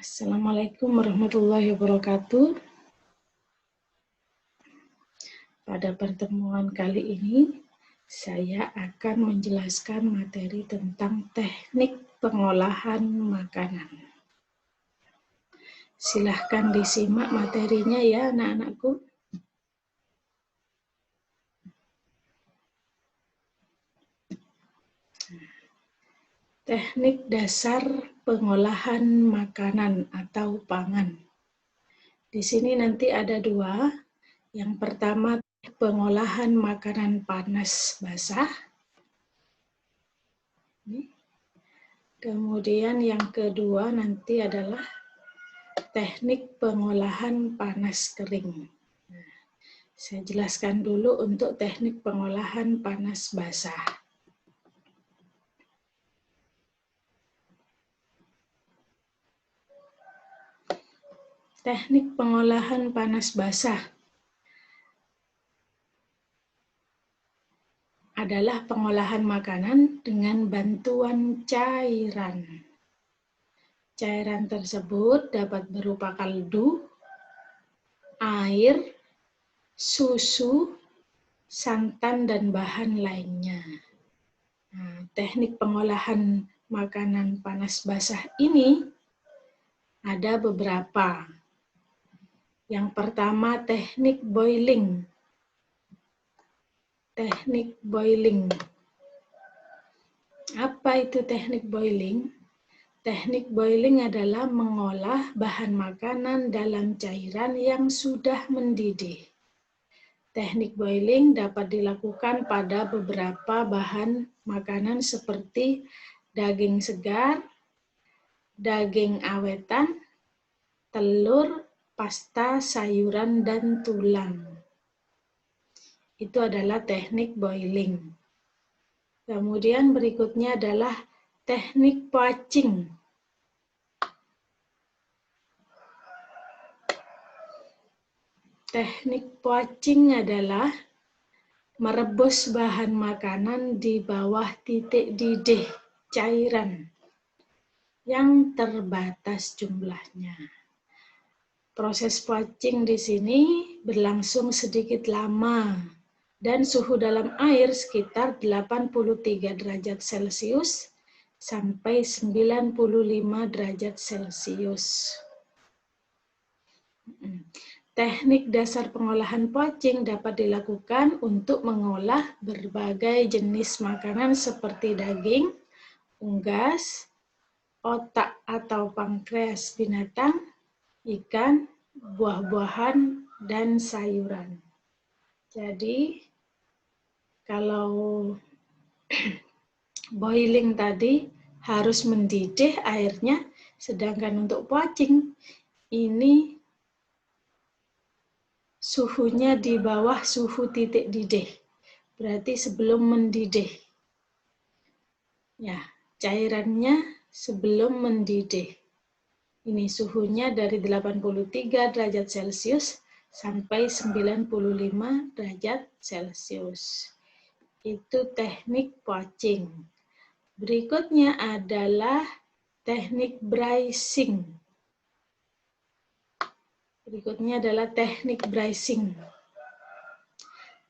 Assalamualaikum warahmatullahi wabarakatuh. Pada pertemuan kali ini, saya akan menjelaskan materi tentang teknik pengolahan makanan. Silahkan disimak materinya ya anak-anakku. Teknik dasar pengolahan makanan atau pangan. Di sini nanti ada dua. Yang pertama, pengolahan makanan panas basah. Kemudian yang kedua nanti adalah teknik pengolahan panas kering. Nah, saya jelaskan dulu untuk teknik pengolahan panas basah. Teknik pengolahan panas basah adalah pengolahan makanan dengan bantuan cairan. Cairan tersebut dapat berupa kaldu, air, susu, santan, dan bahan lainnya. Nah, teknik pengolahan makanan panas basah ini ada beberapa. Yang pertama, teknik boiling. Teknik boiling. Apa itu teknik boiling? Teknik boiling adalah mengolah bahan makanan dalam cairan yang sudah mendidih. Teknik boiling dapat dilakukan pada beberapa bahan makanan seperti daging segar, daging awetan, telur, pasta, sayuran, dan tulang. Itu adalah teknik boiling. Kemudian berikutnya adalah teknik poaching. Teknik poaching adalah merebus bahan makanan di bawah titik didih cairan yang terbatas jumlahnya. Proses poaching di sini berlangsung sedikit lama dan suhu dalam air sekitar 83 derajat Celcius sampai 95 derajat Celcius. Teknik dasar pengolahan poaching dapat dilakukan untuk mengolah berbagai jenis makanan seperti daging, unggas, otak atau pankreas binatang, ikan, buah-buahan, dan sayuran. Jadi, kalau boiling tadi harus mendidih airnya, sedangkan untuk poaching ini suhunya di bawah suhu titik didih, berarti sebelum mendidih. Ya, cairannya sebelum mendidih. Ini suhunya dari 83 derajat Celcius sampai 95 derajat Celcius. Itu teknik poaching. Berikutnya adalah teknik braising.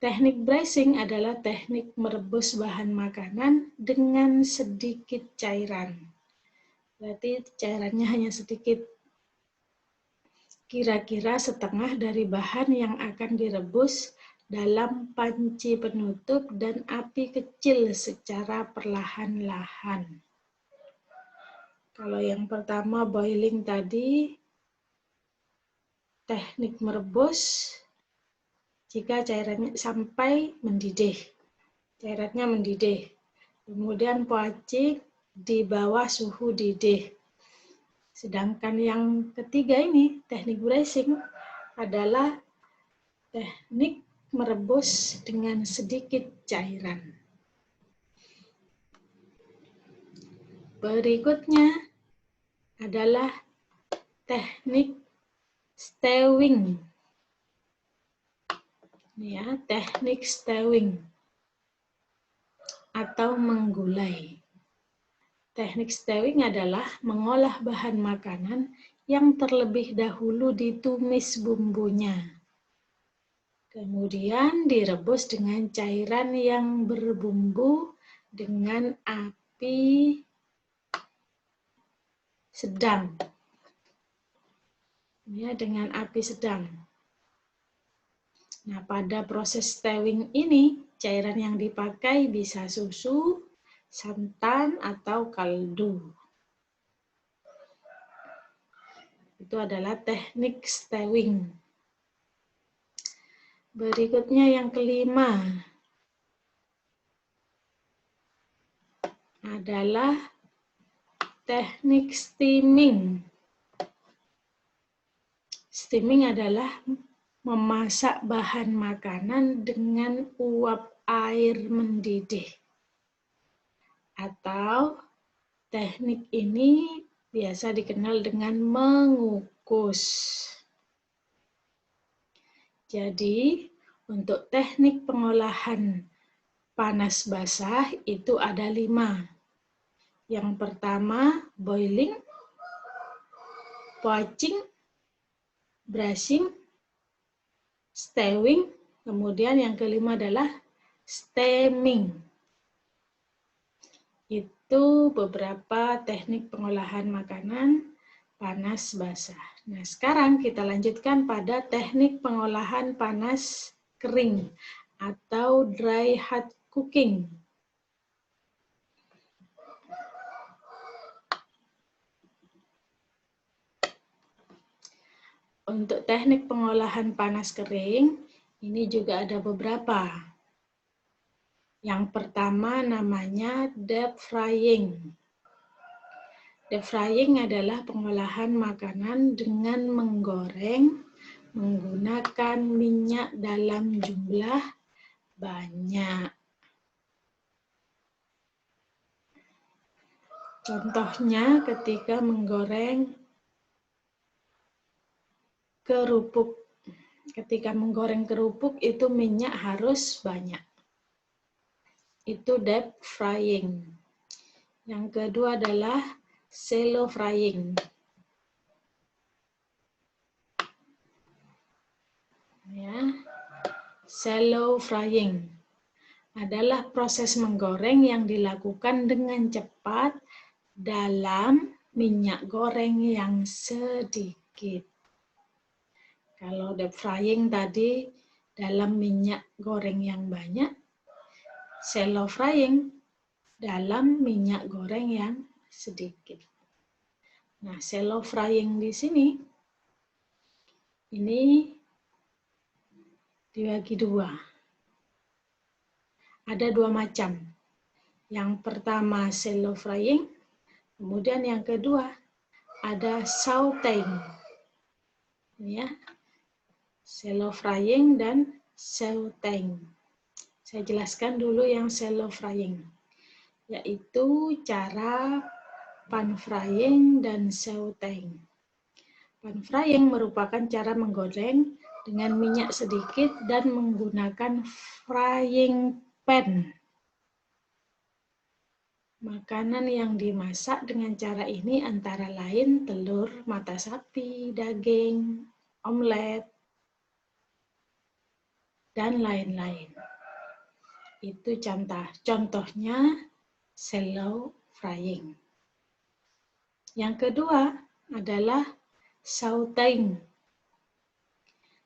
Teknik braising adalah teknik merebus bahan makanan dengan sedikit cairan. Berarti cairannya hanya sedikit. Kira-kira setengah dari bahan yang akan direbus dalam panci penutup dan api kecil secara perlahan-lahan. Kalau yang pertama boiling tadi, teknik merebus jika cairannya sampai mendidih. Cairannya mendidih. Kemudian poaching di bawah suhu didih. Sedangkan yang ketiga ini, teknik braising, adalah teknik merebus dengan sedikit cairan. Berikutnya adalah teknik stewing. Ya, teknik stewing atau menggulai. Teknik stewing adalah mengolah bahan makanan yang terlebih dahulu ditumis bumbunya. Kemudian direbus dengan cairan yang berbumbu dengan api sedang. Ya, dengan api sedang. Nah, pada proses stewing ini, cairan yang dipakai bisa susu, santan, atau kaldu. Itu adalah teknik stewing. Berikutnya yang kelima adalah teknik steaming. Steaming adalah memasak bahan makanan dengan uap air mendidih. Atau teknik ini biasa dikenal dengan mengukus. Jadi, untuk teknik pengolahan panas basah itu ada 5. Yang pertama, boiling, poaching, brushing, stewing, kemudian yang kelima adalah steaming. Itu beberapa teknik pengolahan makanan panas basah. Nah, sekarang kita lanjutkan pada teknik pengolahan panas kering atau dry hot cooking. Untuk teknik pengolahan panas kering, ini juga ada beberapa. Yang pertama namanya deep frying. Deep frying adalah pengolahan makanan dengan menggoreng menggunakan minyak dalam jumlah banyak. Contohnya ketika menggoreng kerupuk. Ketika menggoreng kerupuk itu minyak harus banyak. Itu deep frying. Yang kedua adalah shallow frying. Ya. Shallow frying adalah proses menggoreng yang dilakukan dengan cepat dalam minyak goreng yang sedikit. Kalau deep frying tadi dalam minyak goreng yang banyak, shallow frying dalam minyak goreng yang sedikit. Nah, shallow frying di sini ini dibagi 2. Ada 2 macam. Yang pertama shallow frying, kemudian yang kedua ada sautéing. Ya. Shallow frying dan sautéing. Saya jelaskan dulu yang shallow frying, yaitu cara pan frying dan sautéing. Pan frying merupakan cara menggoreng dengan minyak sedikit dan menggunakan frying pan. Makanan yang dimasak dengan cara ini antara lain telur mata sapi, daging, omelet, dan lain-lain. Itu contohnya shallow frying. Yang kedua adalah sautéing.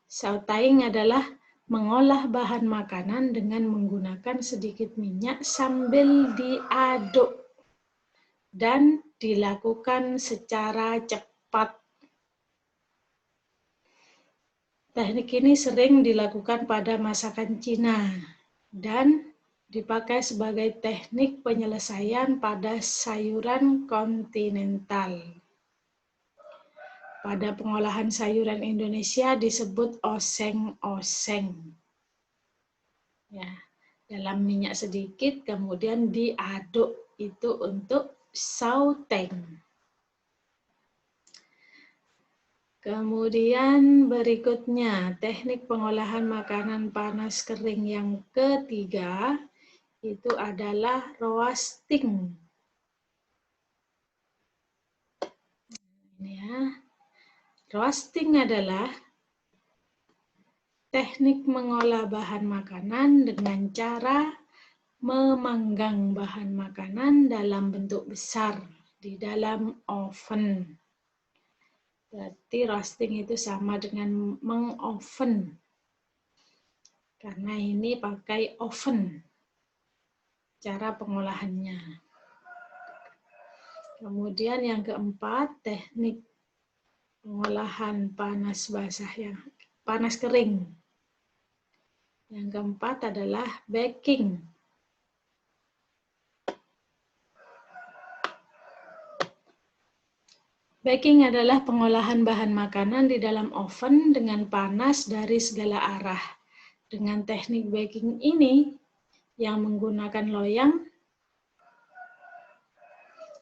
Sautéing adalah mengolah bahan makanan dengan menggunakan sedikit minyak sambil diaduk dan dilakukan secara cepat. Teknik ini sering dilakukan pada masakan Cina dan dipakai sebagai teknik penyelesaian pada sayuran kontinental. Pada pengolahan sayuran Indonesia disebut oseng-oseng. Ya, dalam minyak sedikit kemudian diaduk, itu untuk sautéing. Kemudian berikutnya teknik pengolahan makanan panas kering yang ketiga itu adalah roasting. Ini ya. Roasting adalah teknik mengolah bahan makanan dengan cara memanggang bahan makanan dalam bentuk besar di dalam oven. Berarti roasting itu sama dengan mengoven. Karena ini pakai oven. Cara pengolahannya. Kemudian yang keempat, teknik pengolahan panas kering. Yang keempat adalah baking. Baking adalah pengolahan bahan makanan di dalam oven dengan panas dari segala arah. Dengan teknik baking ini yang menggunakan loyang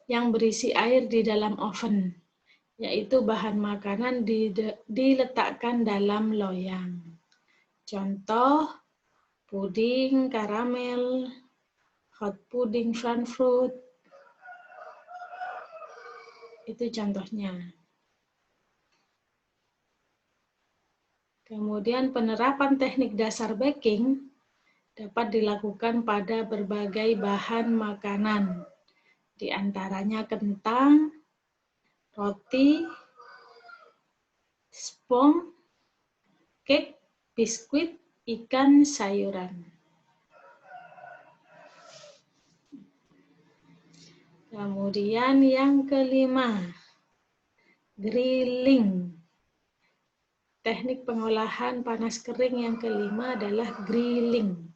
yang berisi air di dalam oven, yaitu bahan makanan diletakkan dalam loyang. Contoh, puding karamel, hot pudding Frankfurt, itu contohnya. Kemudian penerapan teknik dasar baking dapat dilakukan pada berbagai bahan makanan, di antaranya kentang, roti, spong, cake, biskuit, ikan, sayuran. Kemudian yang kelima, grilling. Teknik pengolahan panas kering yang kelima adalah grilling.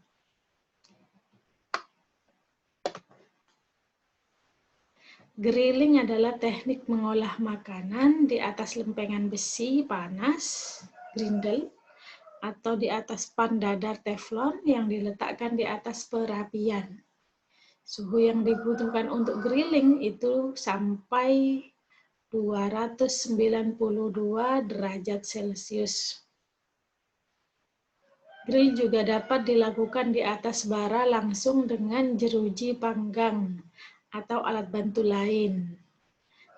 Grilling adalah teknik mengolah makanan di atas lempengan besi panas, grindel, atau di atas pan dadar teflon yang diletakkan di atas perapian. Suhu yang dibutuhkan untuk grilling itu sampai 292 derajat Celcius. Grill juga dapat dilakukan di atas bara langsung dengan jeruji panggang atau alat bantu lain.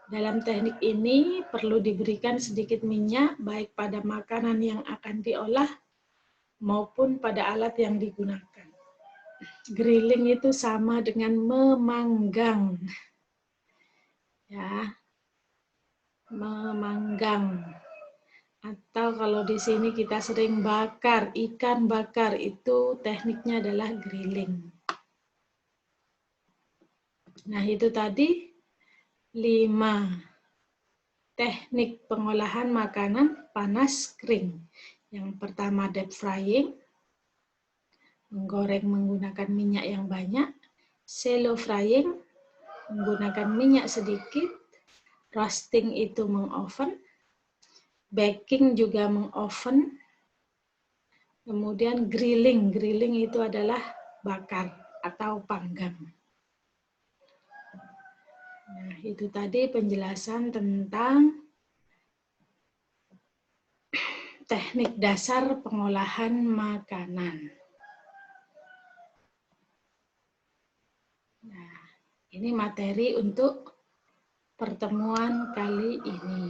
Dalam teknik ini perlu diberikan sedikit minyak baik pada makanan yang akan diolah maupun pada alat yang digunakan. Grilling itu sama dengan memanggang. Ya. Memanggang. Atau kalau di sini kita sering bakar, ikan bakar, itu tekniknya adalah grilling. Nah, itu tadi 5 teknik pengolahan makanan panas kering. Yang pertama deep frying, menggoreng menggunakan minyak yang banyak. Shallow frying, menggunakan minyak sedikit. Roasting itu mengoven. Baking juga mengoven. Kemudian grilling. Grilling itu adalah bakar atau panggang. Nah, itu tadi penjelasan tentang teknik dasar pengolahan makanan. Nah, ini materi untuk pertemuan kali ini.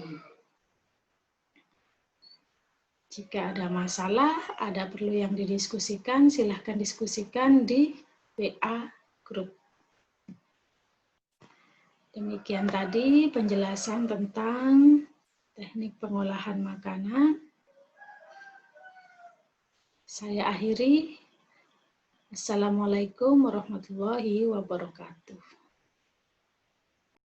Jika ada masalah, ada perlu yang didiskusikan, silahkan diskusikan di WA Group. Demikian tadi penjelasan tentang teknik pengolahan makanan. Saya akhiri. Assalamualaikum warahmatullahi wabarakatuh.